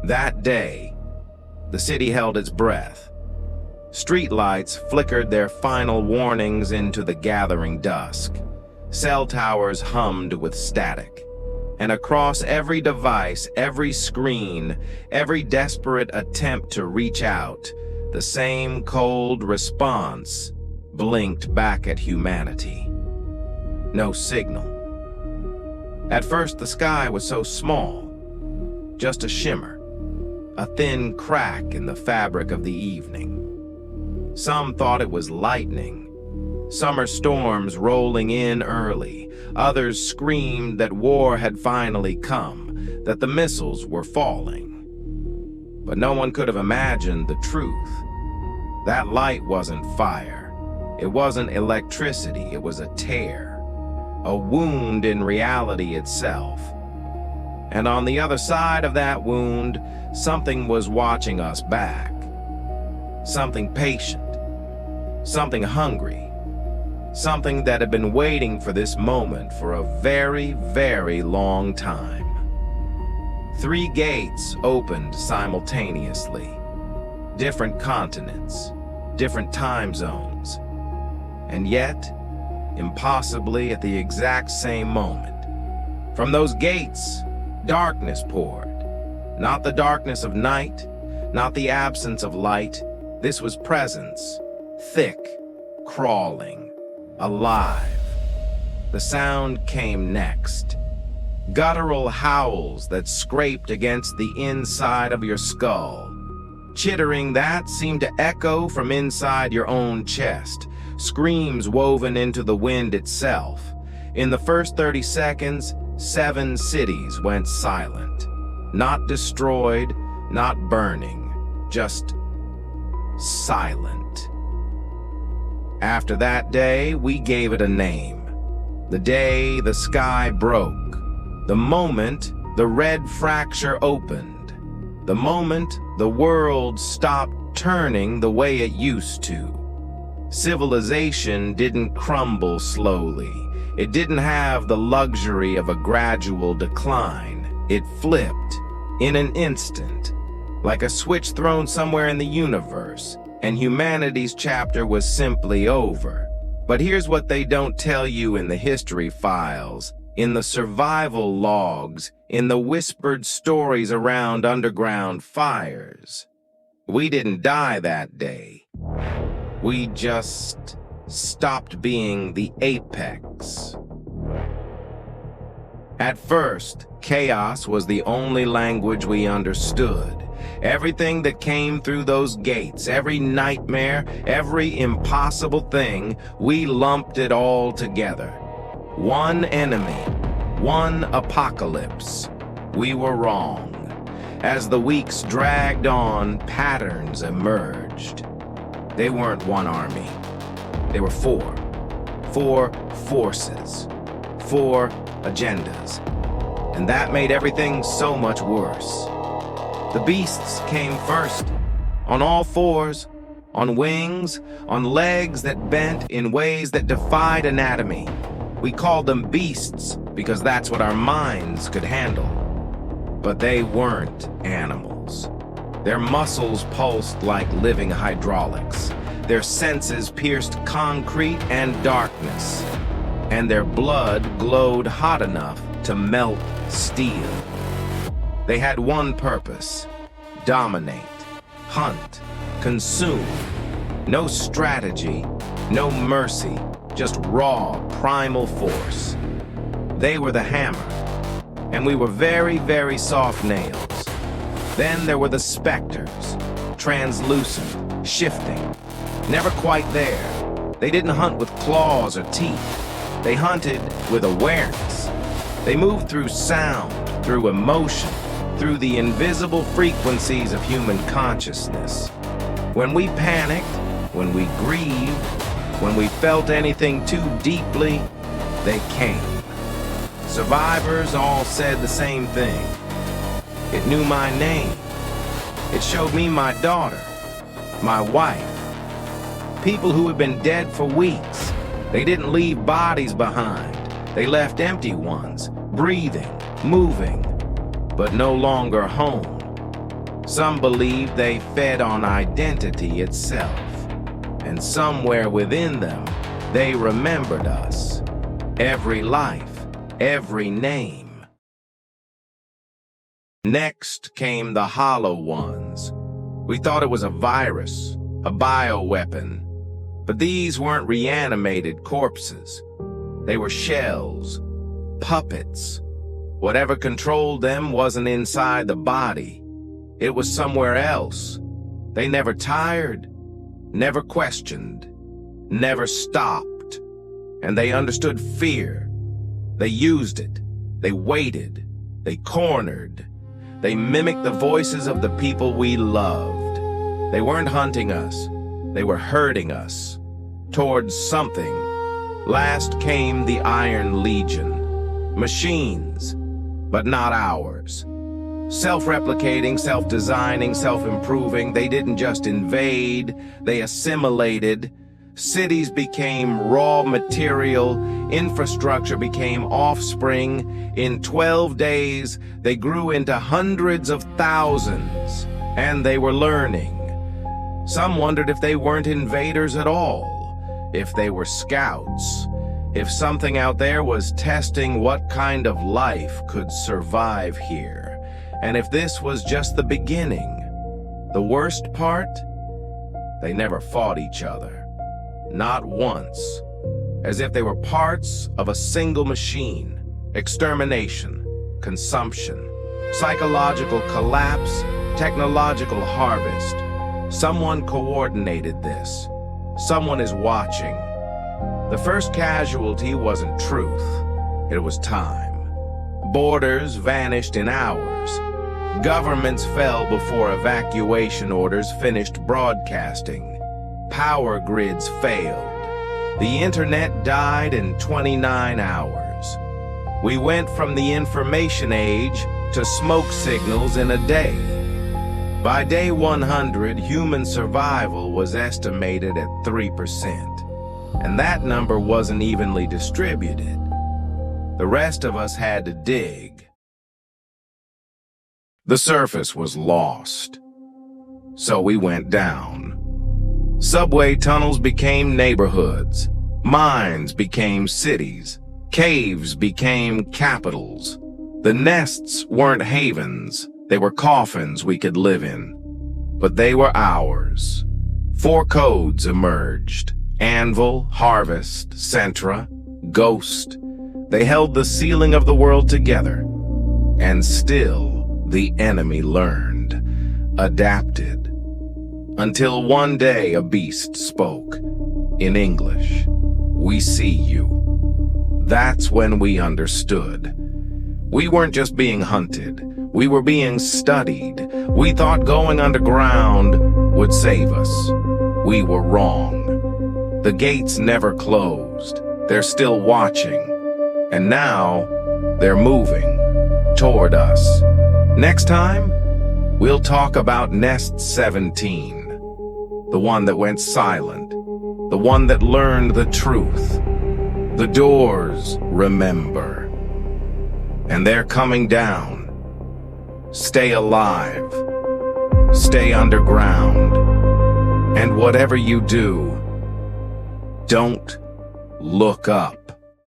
That day, the city held its breath. Streetlights flickered their final warnings into the gathering dusk. Cell towers hummed with static. And across every device, every screen, every desperate attempt to reach out, the same cold response blinked back at humanity. No signal. At first, the sky was so small, just a shimmer, a thin crack in the fabric of the evening. Some thought it was lightning, summer storms rolling in early. Others screamed that war had finally come, that the missiles were falling. But no one could have imagined the truth. That light wasn't fire. It wasn't electricity. It was a tear, a wound in reality itself. And on the other side of that wound, something was watching us back. Something patient, something hungry, something that had been waiting for this moment for a very, very long time. 3 gates opened simultaneously. Different continents, different time zones. And yet, impossibly at the exact same moment. From those gates, darkness poured. Not the darkness of night, not the absence of light. This was presence, thick, crawling, alive. The sound came next. Guttural howls that scraped against the inside of your skull. Chittering that seemed to echo from inside your own chest. Screams woven into the wind itself. In the first 30 seconds, 7 cities went silent. Not destroyed, not burning, just silent. After that day, we gave it a name. The day the sky broke. The moment the red fracture opened. The moment the world stopped turning the way it used to. Civilization didn't crumble slowly. It didn't have the luxury of a gradual decline. It flipped in an instant, like a switch thrown somewhere in the universe, and humanity's chapter was simply over. But here's what they don't tell you in the history files, in the survival logs, in the whispered stories around underground fires. We didn't die that day. We just stopped being the apex. At first, chaos was the only language we understood. Everything that came through those gates, every nightmare, every impossible thing, we lumped it all together. One enemy, one apocalypse. We were wrong. As the weeks dragged on, patterns emerged. They weren't one army. They were 4. 4 forces. 4 agendas. And that made everything so much worse. The beasts came first, on all 4s, on wings, on legs that bent in ways that defied anatomy. We called them beasts because that's what our minds could handle. But they weren't animals. Their muscles pulsed like living hydraulics. Their senses pierced concrete and darkness. And their blood glowed hot enough to melt steel. They had one purpose: dominate, hunt, consume. No strategy, no mercy, just raw, primal force. They were the hammer, and we were very, very soft nails. Then there were the specters, translucent, shifting, never quite there. They didn't hunt with claws or teeth. They hunted with awareness. They moved through sound, through emotion, through the invisible frequencies of human consciousness. When we panicked, when we grieved, when we felt anything too deeply, they came. Survivors all said the same thing. It knew my name. It showed me my daughter, my wife. People who had been dead for weeks. They didn't leave bodies behind. They left empty ones, breathing, moving, but no longer home. Some believed they fed on identity itself, and somewhere within them, they remembered us. Every life, every name. Next came the hollow ones. We thought it was a virus, a bioweapon. But these weren't reanimated corpses. They were shells, puppets. Whatever controlled them wasn't inside the body. It was somewhere else. They never tired, never questioned, never stopped. And they understood fear. They used it. They waited. They cornered. They mimicked the voices of the people we loved. They weren't hunting us. They were herding us towards something. Last came the Iron Legion. Machines, but not ours. Self-replicating, self-designing, self-improving. They didn't just invade, they assimilated. Cities became raw material, infrastructure became offspring. In 12 days, they grew into hundreds of thousands, and they were learning. Some wondered if they weren't invaders at all, if they were scouts, if something out there was testing what kind of life could survive here. And if this was just the beginning. The worst part? They never fought each other. Not once. As if they were parts of a single machine. Extermination, consumption, psychological collapse, technological harvest. Someone coordinated this. Someone is watching. The first casualty wasn't truth. It was time. Borders vanished in hours. Governments fell before evacuation orders finished broadcasting. Power grids failed. The internet died in 29 hours. We went from the information age to smoke signals in a day. By day 100, human survival was estimated at 3%. And that number wasn't evenly distributed. The rest of us had to dig. The surface was lost. So we went down. Subway tunnels became neighborhoods. Mines became cities. Caves became capitals. The nests weren't havens. They were coffins we could live in. But they were ours. 4 codes emerged. Anvil, Harvest, Centra, Ghost. They held the ceiling of the world together. And still, the enemy learned, adapted. Until one day a beast spoke. In English, "We see you." That's when we understood. We weren't just being hunted. We were being studied. We thought going underground would save us. We were wrong. The gates never closed. They're still watching. And now, they're moving toward us. Next time, we'll talk about Nest 17. The one that went silent. The one that learned the truth. The doors remember. And they're coming down. Stay alive. Stay underground. And whatever you do, don't look up.